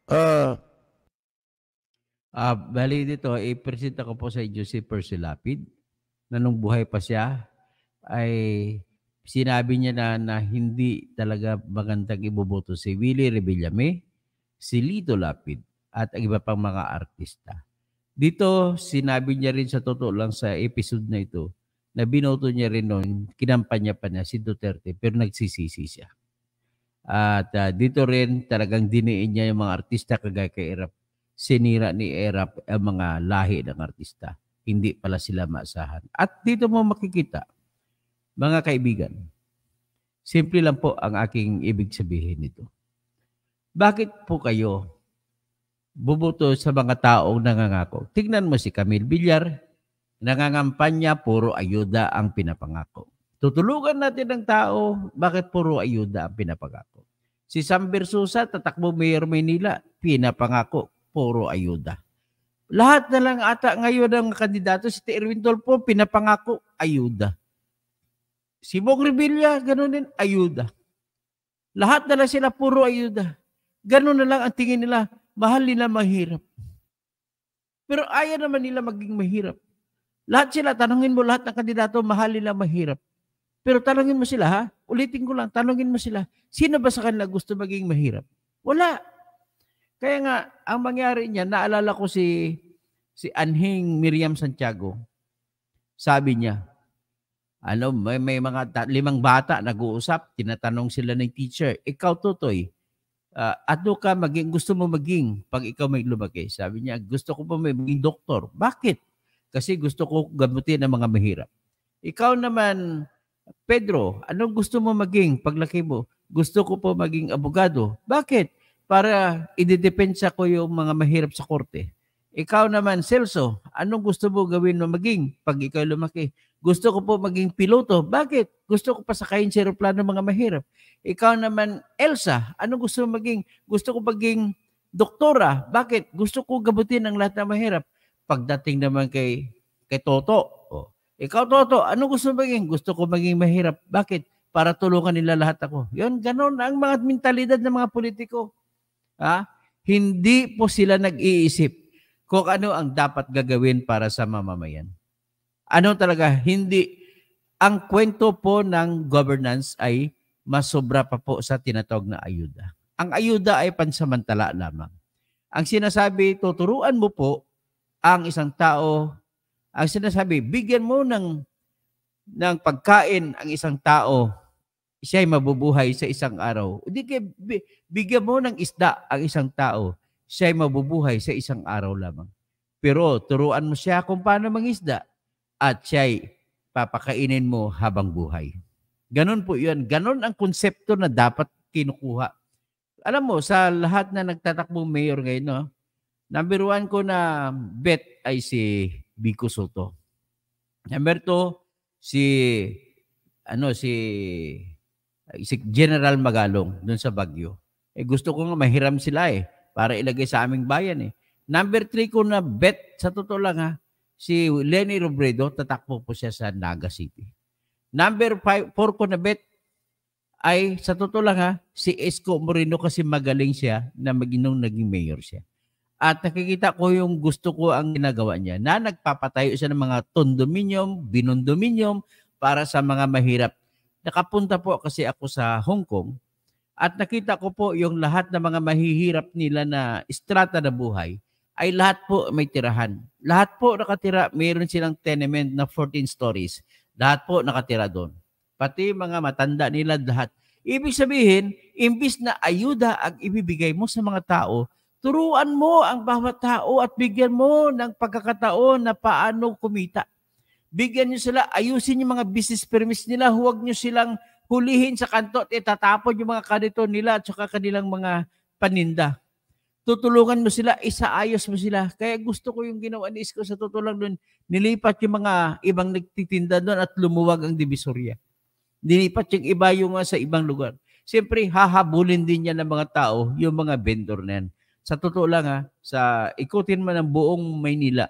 Ah, Bali dito, ipresenta ko po sa inyo si Percy Lapid na nung buhay pa siya ay sinabi niya na hindi talaga magandang iboboto si Willie Revillame, si Lito Lapid at ang iba pang mga artista. Dito, sinabi niya rin sa totoo lang sa episode na ito na binoto niya rin noon, kinampanya pa niya si Duterte pero nagsisisi siya. At dito rin talagang diniin niya yung mga artista kagaya kay Erap. Sinira ni Erap ang mga lahi ng artista. Hindi pala sila maasahan. At dito mo makikita, mga kaibigan, simple lang po ang aking ibig sabihin nito. Bakit po kayo bubuto sa mga taong nangangako? Tignan mo si Camille Villar, nangangampanya, puro ayuda ang pinapangako. Tutulungan natin ang tao, bakit puro ayuda ang pinapangako? Si Sam Versosa, tatakbo Mayor Maynila, pinapangako, puro ayuda. Lahat na lang ata ngayon ng kandidato, si Erwin Tolpo, pinapangako, ayuda. Si Bong Revilla, gano'n din, ayuda. Lahat na lang sila, puro ayuda. Gano'n na lang ang tingin nila, mahal nila mahirap. Pero ayaw naman nila maging mahirap. Lahat sila, tanungin mo lahat ng kandidato, mahal nila mahirap. Pero tanungin mo sila, ha? Ulitin ko lang, tanungin mo sila, sino ba sa kanila gusto maging mahirap? Wala. Kaya nga, ang mangyari niya, naalala ko si Anhing Miriam Santiago. Sabi niya, may mga 5 bata nag-uusap, tinatanong sila ng teacher, ikaw Totoy, ano ka gusto mo maging pag ikaw may lumaki? Sabi niya, gusto ko pa maging doktor. Bakit? Kasi gusto ko gamutin ang mga mahirap. Ikaw naman, Pedro, anong gusto mo maging paglaki mo? Gusto ko po maging abogado. Bakit? Para idedepensa ko yung mga mahirap sa korte. Ikaw naman, Celso, anong gusto mo gawin mo maging pag ikaw lumaki? Gusto ko po maging piloto. Bakit? Gusto ko pasakayin sa aeroplano mga mahirap. Ikaw naman, Elsa, anong gusto mo maging? Gusto ko maging doktora. Bakit? Gusto ko gabutin ang lahat ng mahirap. Pagdating naman kay Toto, ikaw, Toto, ano gusto mo maging? Gusto ko maging mahirap. Bakit? Para tulungan nila lahat ako. Yun, ganun ang mga mentalidad ng mga politiko. Hindi po sila nag-iisip kung ano ang dapat gagawin para sa mamamayan. Ano talaga, hindi. Ang kwento po ng governance ay masobra pa po sa tinatawag na ayuda. Ang ayuda ay pansamantala lamang. Ang sinasabi, tuturuan mo po ang isang tao. Ang sinasabi, bigyan mo ng pagkain ang isang tao, siya'y mabubuhay sa isang araw. Hindi bigyan mo ng isda ang isang tao, siya'y mabubuhay sa isang araw lamang. Pero turuan mo siya kung paano mangisda at siya'y papakainin mo habang buhay. Ganon po yun. Ganon ang konsepto na dapat kinukuha. Alam mo, sa lahat na nagtatakbong mayor ngayon, no, number 1 ko na bet ay si Vico Soto. Number 2, si General Magalong doon sa Baguio. Gusto ko nga mahiram sila para ilagay sa aming bayan . Number 3 ko na bet, sa totoo lang si Leni Robredo, tatakbo po siya sa Naga City. Number 4 ko na bet ay, sa totoo lang si Isko Moreno kasi magaling siya na naging mayor siya. At nakikita ko yung gusto ko ang ginagawa niya na nagpapatayo siya ng mga condominium, binondominium para sa mga mahirap. Nakapunta po kasi ako sa Hong Kong at nakita ko po yung lahat ng mga mahihirap nila na strata na buhay ay lahat po may tirahan. Lahat po nakatira, mayroon silang tenement na 14 stories. Lahat po nakatira doon. Pati mga matanda nila lahat. Ibig sabihin, imbis na ayuda ang ibibigay mo sa mga tao, turuan mo ang bawat tao at bigyan mo ng pagkakataon na paano kumita. Bigyan nyo sila, ayusin yung mga business permits nila, huwag nyo silang hulihin sa kanto at itatapon yung mga kanito nila at saka kanilang mga paninda. Tutulungan mo sila, isaayos mo sila. Kaya gusto ko yung ginawa ni Isko sa tutulong doon. Nilipat yung mga ibang nagtitinda doon at lumuwag ang Divisoria. Nilipat yung iba yung sa ibang lugar. Siyempre, hahabulin din niya ng mga tao yung mga vendor na yan. Sa totoo lang sa ikutin mo ng buong Maynila,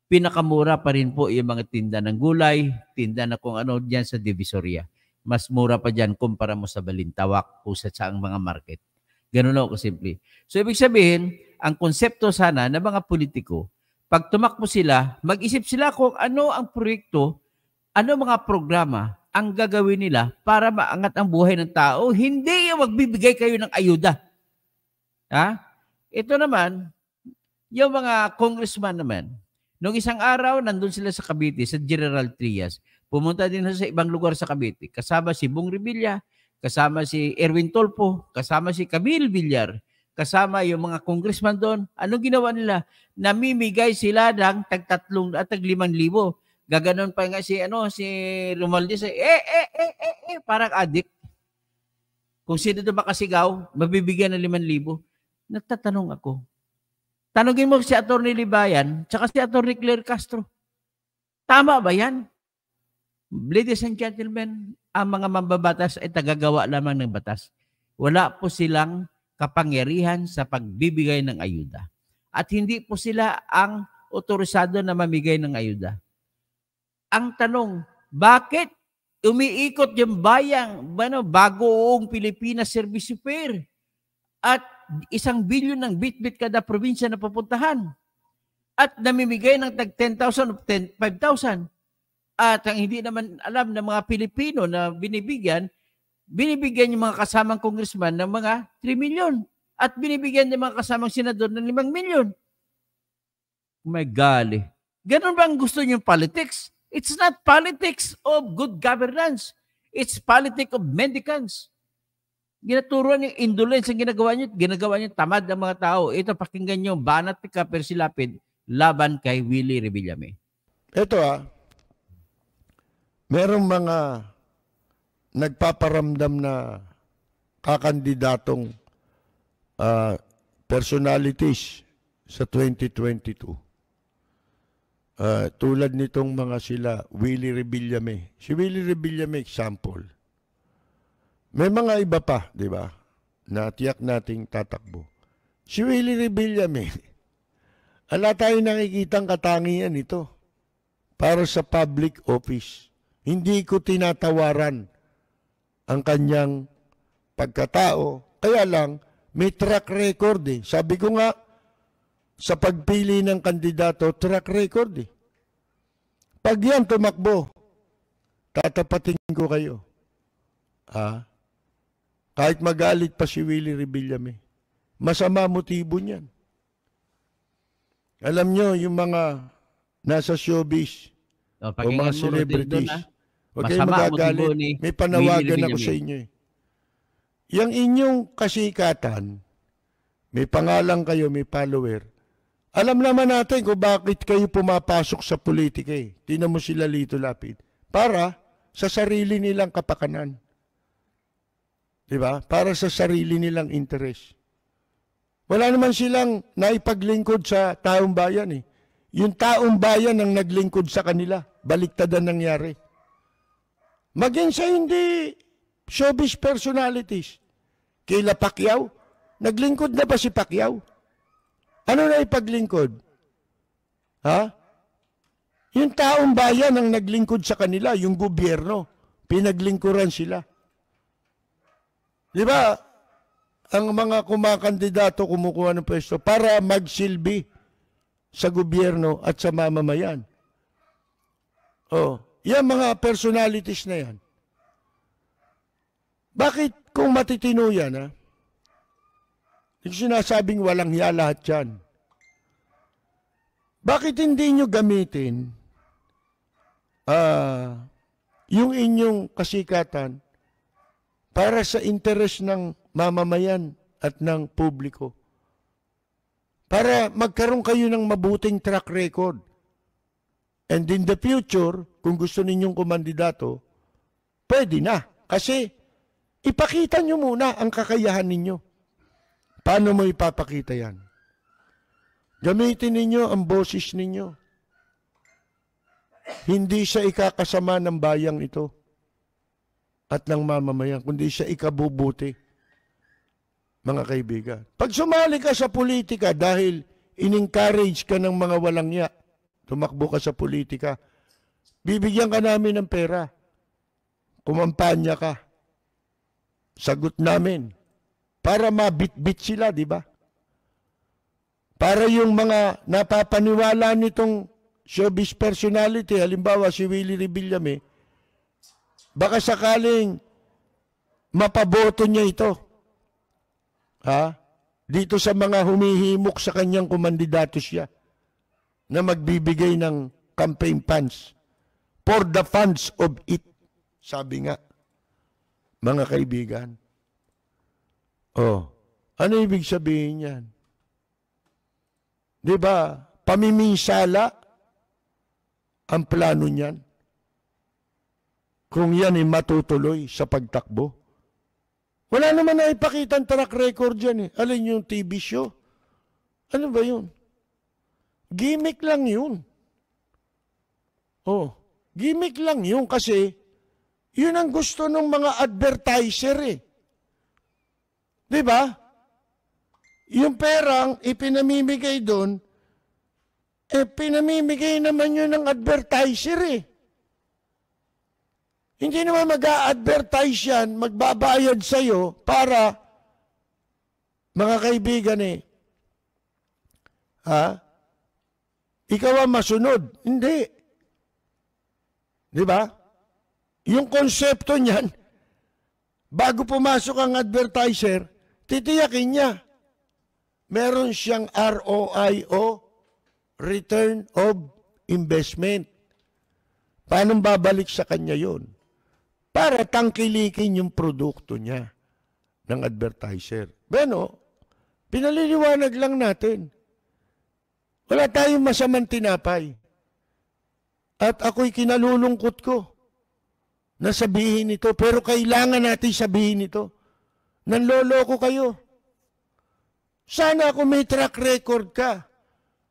pinakamura pa rin po yung mga tinda ng gulay, tinda na kung ano diyan sa Divisoria. Mas mura pa diyan kumpara mo sa Balintawak o sa saang mga market. Ganun lang kasimple. So, ibig sabihin, ang konsepto sana ng mga politiko, pag tumakbo sila, mag-isip sila kung ano ang proyekto, ano mga programa ang gagawin nila para maangat ang buhay ng tao. Hindi yung magbibigay kayo ng ayuda. Ha? Ito naman, yung mga congressman naman, nung isang araw, nandun sila sa Cavite, sa General Trias. Pumunta din sa ibang lugar sa Cavite. Kasama si Bong Revilla, kasama si Erwin Tolpo, kasama si Camille Villar, kasama yung mga congressman doon. Anong ginawa nila? Namimigay sila ng tag-3 at tag-5,000. Gaganon pa nga si Romualdez, parang adik. Kung sino ito makasigaw, mabibigyan ng 5,000. Nagtatanong ako. Tanungin mo si Atty. Libayan, tsaka si Atty. Claire Castro. Tama ba yan? Ladies and gentlemen, ang mga mambabatas ay tagagawa lamang ng batas. Wala po silang kapangyarihan sa pagbibigay ng ayuda. At hindi po sila ang otorisado na mamigay ng ayuda. Ang tanong, bakit umiikot yung bagoong Pilipinas Service Fair at 1 bilyon ng bit-bit kada probinsya na pupuntahan at namimigay ng tag 10,000 o 5,000 at ang hindi naman alam ng mga Pilipino na binibigyan yung mga kasamang congressman ng mga 3 million at binibigyan ng mga kasamang senador ng 5 million. My golly. Ganun ba ang gusto niyong politics? It's not politics of good governance. It's politics of mendicants. Ginaturuan yung indolence ang ginagawa niyo tamad ng mga tao. Ito, pakinggan niyo, banat ka persilapid laban kay Willie Revillame. Ito merong mga nagpaparamdam na kakandidatong personalities sa 2022. Tulad nitong mga sila, Willie Revillame. Si Willie Revillame, example. May mga iba pa, di ba, na tiyak nating tatakbo. Si Willie Revillame, ala tayo nakikitang katangian ito para sa public office. Hindi ko tinatawaran ang kanyang pagkatao. Kaya lang, may track record eh. Sabi ko nga, sa pagpili ng kandidato, track record eh. Pag yan tumakbo, tatapatin ko kayo. Kahit magalit pa si Willie Revillame. Masama motibo niyan. Alam nyo, yung mga nasa showbiz o mga celebrities, huwag kayo magagalit. May panawagan ako sa inyo eh. Yung inyong kasikatan, may pangalan kayo, may follower, alam naman natin kung bakit kayo pumapasok sa politika eh. Tingnan mo sila Lito Lapid. Para sa sarili nilang kapakanan. Diba? Para sa sarili nilang interes. Wala naman silang naipaglingkod sa taong bayan eh. Yung taong bayan ang naglingkod sa kanila. Baliktad ang nangyari. Maging sa hindi showbiz personalities. Kila Pacquiao, naglingkod na ba si Pacquiao? Ano na ipaglingkod? Yung taong bayan ang naglingkod sa kanila, yung gobyerno. Pinaglingkuran sila. Di ba? Ang mga kumakandidato kumukuha ng pwesto para magsilbi sa gobyerno at sa mamamayan. Yan mga personalities na yan. Bakit kung matitino yan, yung sinasabing walang hiya lahat yan. Bakit hindi nyo gamitin yung inyong kasikatan para sa interes ng mamamayan at ng publiko? Para magkaroon kayo ng mabuting track record. And in the future, kung gusto ninyong kumandidato, pwede na. Kasi ipakita nyo muna ang kakayahan ninyo. Paano mo ipapakita yan? Gamitin ninyo ang boses ninyo. Hindi siya ikakasama ng bayang ito at ng mamamayan, kundi siya ikabubuti, mga kaibigan. Pag sumali ka sa politika dahil in-encourage ka ng mga walang ya, tumakbo ka sa politika, bibigyan ka namin ng pera. Kumampanya ka. Sagot namin. para mabitbit sila, di ba? Para yung mga napapaniwala nitong showbiz personality, halimbawa si Willie Revillame, baka sakaling mapaboto niya ito. Ha? Dito sa mga humihimok sa kanyang kumandidato siya na magbibigay ng campaign funds for the funds of it. Sabi nga, mga kaibigan. Oh, ano ibig sabihin yan? Di ba? Pamiminsala ang plano niyan. Kung yan ay matutuloy sa pagtakbo. Wala naman na ipakitang track record dyan eh. Alin yung TV show? Ano ba yun? Gimmick lang yun. Oh, gimmick lang yun kasi yun ang gusto ng mga advertiser eh. Di ba? Yung perang ipinamimigay doon, pinamimigay naman yun ng advertiser eh. Hindi naman mag-a-advertise yan, magbabayad sa'yo para, mga kaibigan ikaw ang masunod. Hindi. Di ba? Yung konsepto niyan, bago pumasok ang advertiser, titiyakin niya. Meron siyang ROI, Return of Investment. Paano babalik sa kanya yun? Para tangkilikin yung produkto niya ng advertiser. Bueno, pinaliliwanag lang natin. Wala tayong masamang tinapay. At ako'y kinalulungkot ko na sabihin ito. Pero kailangan natin sabihin ito. Nanloloko kayo. Sana kung may track record ka,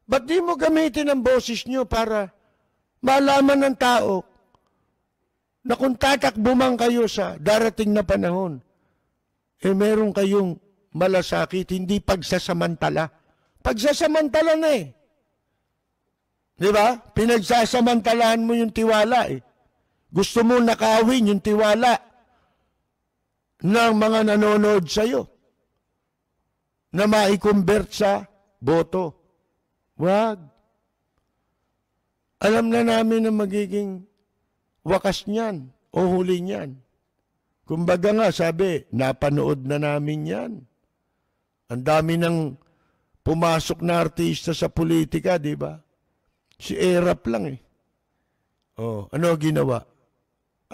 ba't di mo gamitin ang boses nyo para malaman ng tao na kung tatakbo man kayo sa darating na panahon, meron kayong malasakit, hindi pagsasamantala. Pagsasamantala na eh. Di ba? Pinagsasamantalahan mo yung tiwala eh. Gusto mo nakawin yung tiwala ng mga nanonood sa'yo na mai-convert sa boto. Wag. Alam na namin na magiging wakas niyan o huli niyan. Kumbaga nga sabi, napanood na namin yan. Ang dami ng pumasok na artista sa politika, di ba? Si Erap lang eh. Oh, ano ginawa?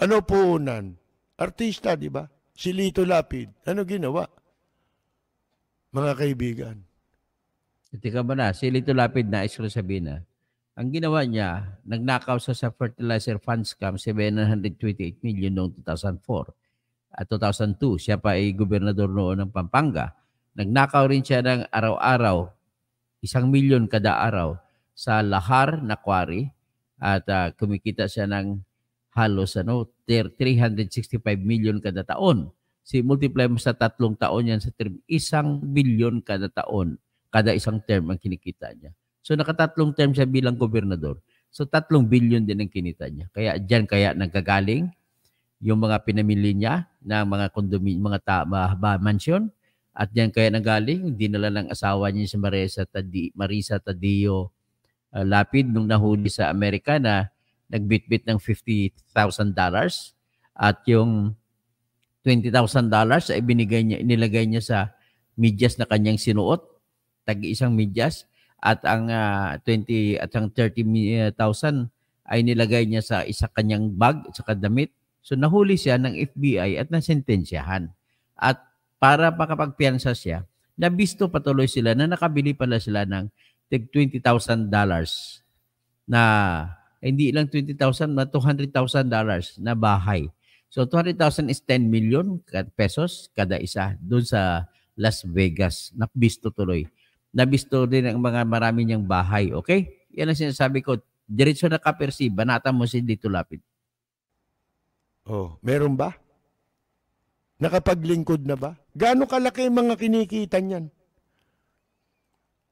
Ano puunan? Artista, di ba? Si Lito Lapid. Ano ginawa? Mga kaibigan. Tika ba na, si Lito Lapid na isro sabihin na, ang ginawa niya, nagnakaw sa fertilizer fund scam, 728 million noong 2004. At 2002, siya pa ay gobernador noon ng Pampanga. Nagnakaw rin siya ng araw-araw, 1 milyon kada araw sa lahar na quarry at kumikita siya ng halos 365 million kada taon. Si multiply mo sa 3 taon yan sa term, 1 billion kada taon, kada isang term ang kinikita niya. So nakatatlong term siya bilang gobernador. So 3 billion din ang kinita niya. Kaya diyan nagkagaling yung mga pinamili niya na mga condominium, mga mansion. At diyan kaya nagaling, dinala ng asawa niya si Marisa Tadeo Lapid nung nahuli sa Amerika na nagbitbit ng $50,000 at yung $20,000 ay inilagay niya sa medyas na kanyang sinuot, tag-isang medyas. At ang 30,000 ay nilagay niya sa isa kanyang bag at saka damit. So nahuli siya ng FBI at nasentensyahan. At para makapagpiyansa siya, nabisto patuloy sila na nakabili pala sila ng $20,000 na hindi lang $20,000 na $200,000 na bahay. So 200,000 is 10 million pesos kada isa doon sa Las Vegas. Nabisto tuloy. Nabisto din ang mga marami niyang bahay. Okay? Yan ang sinasabi ko. Diretso na kapersi. Banata mo si Lito Lapid. Oh, meron ba? Nakapaglingkod na ba? Gaano kalaki ang mga kinikita niyan?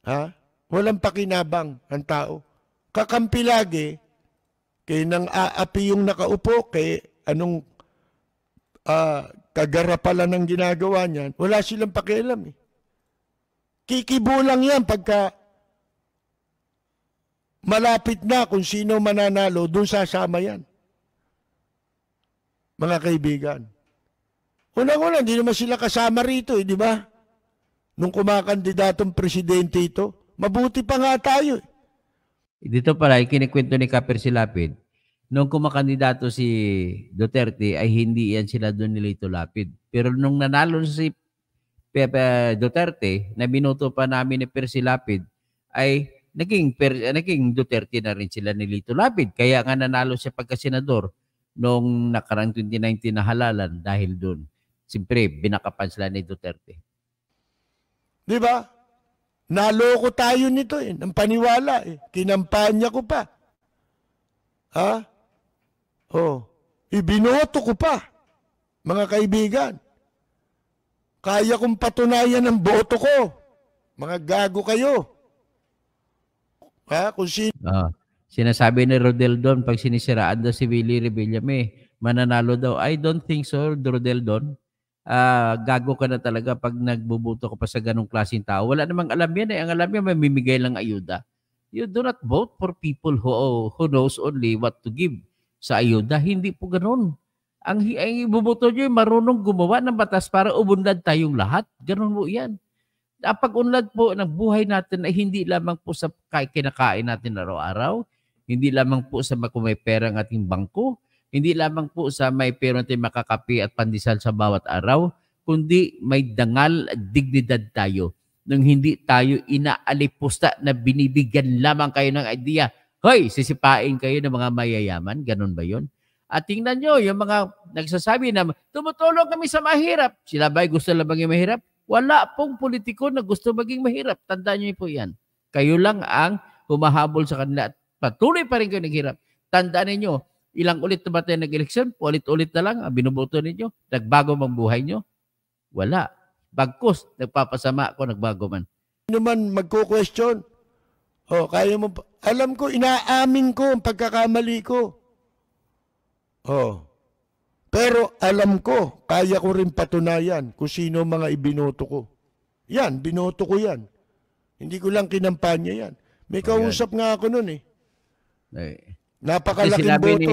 Ha? Walang pakinabang ang tao. Kakampi lagi, kay nang aapi yung nakaupo, kay anong kagarapalan ng ginagawa niyan, wala silang pakialam eh. Kikibo lang yan pagka malapit na kung sino mananalo, doon sasama yan. Mga kaibigan. Unang-una, hindi naman sila kasama rito, di ba? Nung kumakandidatong presidente ito, mabuti pa nga tayo. Dito pala, ikinikwento ni Kaper Silapid, nung kumakandidato si Duterte, ay hindi yan sila doon ni Lito Lapid. Pero nung nanalo si Duterte, na binuto pa namin ni Per Silapid, ay naging Duterte na rin sila ni Lito Lapid. Kaya nga nanalo siya pagka-senador nung nakarang 2019 na halalan dahil doon. Siyempre, binakapan sila ni Duterte. Di ba? Naloko tayo nito eh, ng paniwala eh. Kinampanya ko pa. Ha? Oh, ibinoto ko pa. Mga kaibigan. Kaya kong patunayan ang boto ko. Mga gago kayo. Ha? Kung sino... Sinasabi ni Rodel Don, pag sinisiraan daw si Willie Rebillame, mananalo daw. I don't think so, Rodel Don. Gago ka na talaga pag nagbubuto ka pa sa ganong klaseng tao. Wala namang alam yan eh. Ang alam yan, mamimigay lang ayuda. You do not vote for people who knows only what to give sa ayuda. Hindi po ganun. Ang ibubuto nyo yung marunong gumawa ng batas para ubunlad tayong lahat. Ganun mo yan. Pag-unlad po ng buhay natin ay hindi lamang po sa kinakain natin araw-araw, hindi lamang po sa kung may pera ang ating bangko, hindi lamang po sa may pera natin makakape at pandesal sa bawat araw, kundi may dangal at dignidad tayo nung hindi tayo inaalipusta na binibigyan lamang kayo ng idea. Hoy, sisipain kayo ng mga mayayaman. Ganun ba yun? At tingnan nyo, yung mga nagsasabi na tumutulong kami sa mahirap. Sila ba'y gusto lang maging mahirap? Wala pong politiko na gusto maging mahirap. Tandaan nyo po yan. Kayo lang ang humahabol sa kanila at patuloy pa rin kayo naghirap. Tandaan ninyo, ilang ulit na ba tayo nag-eleksyon? Ulit-ulit na lang ang binuboto ninyo? Nagbago mang buhay nyo? Wala. Bagkus, nagpapasama ako, nagbago man. Ano man magko-question? Oh, kaya mo, alam ko, inaamin ko ang pagkakamali ko. Oh. Pero alam ko, kaya ko rin patunayan kung sino mga ibinoto ko. Yan, binoto ko yan. Hindi ko lang kinampanya yan. May kausap nga ako nun eh. Napakalaking boto.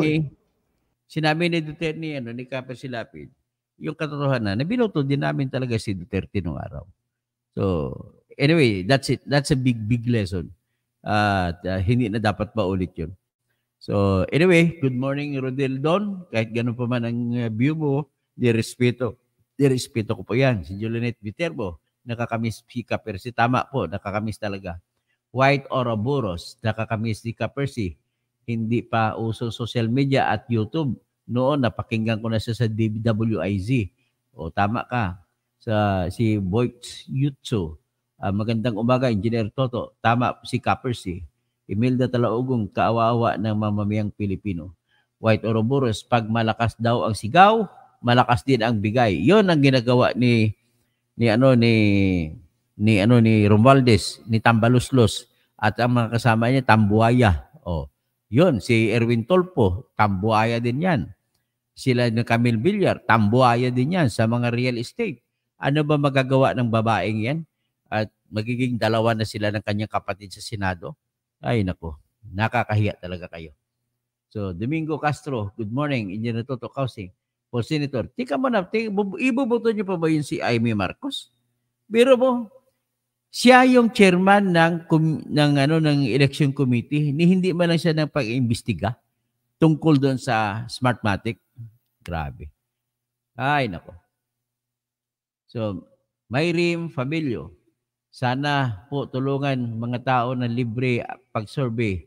Sinabi ni Duterte ni Kaper Silapid, yung katotohanan na binoto din namin talaga si Duterte nung araw. So, anyway, that's it. That's a big lesson. Hindi na dapat maulit yun. So, anyway, good morning, Rodel Don. Kahit ganun pa man ang view mo, direspeto ko po yan. Si Juliet Viterbo, nakakamiss si Kapersi. Tama po, nakakamiss talaga. White Ouroboros, nakakamiss si Kapersi. Hindi pa uso social media at YouTube. Noon, napakinggan ko na siya sa WIZ. O, tama ka. Si Boyx Yutso. Magandang umaga, Engineer Toto. Tama si Kapersi. Imelda Talaugong, kaawa-awa ng mamamayang Pilipino. White Ouroboros, pag malakas daw ang sigaw, malakas din ang bigay. 'Yon ang ginagawa ni Romualdez, ni Tambaluslos at ang mga kasama niya Tambuaya. Oh, 'yon si Erwin Tolpo, Tambuaya din 'yan. Sila ni Camille Villar, Tambuaya din 'yan sa mga real estate. Ano ba magagawa ng babaeng 'yan? At magiging dalawa na sila ng kanyang kapatid sa Senado. Ay, nako. Nakakahiya talaga kayo. So, Domingo Castro, good morning. Engineer Toto Kausing. Po, Senator, tika mo na, ibubuto niyo pa ba yun si Amy Marcos? Biro mo, siya yung chairman ng election committee, hindi man lang siya ng pag-imbestiga tungkol doon sa Smartmatic. Grabe. Ay, nako. So, Mayrim Fabelio, sana po tulungan mga tao na libre pag-survey.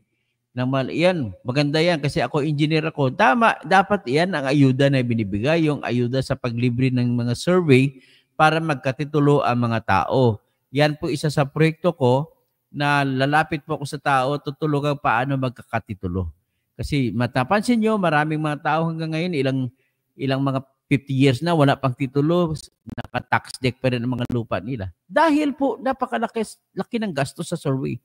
Yan, maganda yan kasi ako engineer ako. Tama, dapat yan ang ayuda na binibigay, yung ayuda sa paglibre ng mga survey para magkatitulo ang mga tao. Yan po isa sa proyekto ko na lalapit po ako sa tao, tutulungan paano magkakatitulo. Kasi matapansin nyo, maraming mga tao hanggang ngayon, ilang mga 50 years na, wala pang titulo, naka-tax deck pa rin ang mga lupa nila. Dahil po, napakalaki ng gasto sa survey.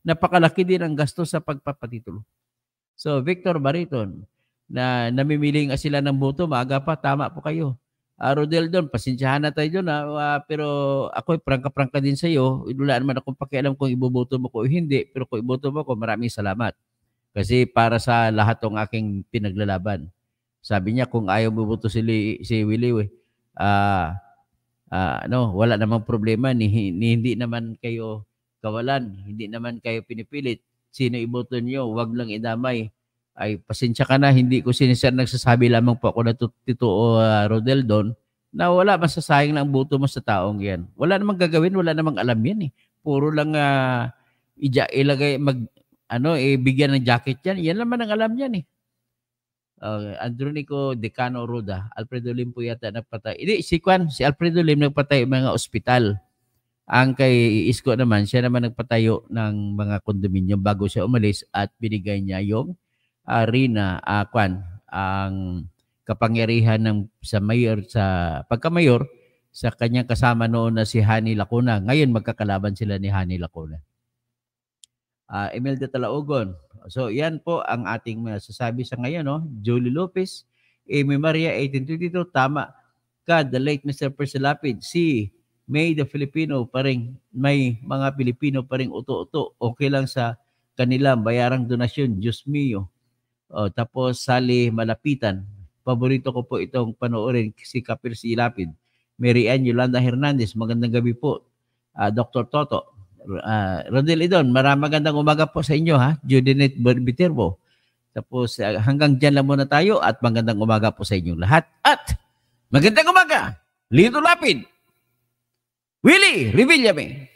Napakalaki din ang gasto sa pagpapatitulo. So, Victor Bariton, na namimili nga sila ng boto, maaga pa, tama po kayo. Rodel doon, pasensyahan na tayo doon. Pero ako, prangka-prangka din sa iyo. Wala naman akong pakialam kung iboboto mo ko o hindi. Pero kung iboto mo ko, maraming salamat. Kasi para sa lahat ng aking pinaglalaban. Sabi niya, kung ayaw mo boto si Willie, wala namang problema. Hindi naman kayo kawalan. Hindi naman kayo pinipilit. Sino iboto niyo? Huwag lang idamay. Ay, pasensya ka na, hindi ko sinisir, nagsasabi lamang po ako na Tito Rodel doon na wala masasayang lang boto mo sa taong yan. Wala namang gagawin, wala namang alam yan eh. Puro lang ilagay, bigyan ng jacket yan. Yan naman ang alam yan eh. Andronico Decano Roda, Alfredo Lim po yata nagpatay. Hindi, si Alfredo Lim nagpatay mga ospital. Ang kay Isko naman, siya naman nagpatayo ng mga kondominium bago siya umalis at binigay niya yung Rina ang kapangyarihan sa mayor sa pagka-mayor sa kanyang kasama noon na si Hani Lacuna. Ngayon magkakalaban sila ni Hani Lacuna. Imelda Talaogon. So yan po ang ating masasabi sa ngayon, no? Julie Lopez, Amy Maria 1822, tama ka, the late Mr. Persilapid. Si May the Filipino pa rin, may mga Pilipino pa rin uto-uto. Okay lang sa kanila bayarang donasyon, Diyos mio. Tapos Sally Malapitan. Paborito ko po itong panoorin si Kapil Silapid. Mary Ann Yolanda Hernandez, magandang gabi po. Dr. Toto. Rodel Idon, magandang umaga po sa inyo ha. Judinet Biterbo. Tapos hanggang dyan lang muna tayo at magandang umaga po sa inyong lahat. At magandang umaga, Lito Lapid, Willie Revillame.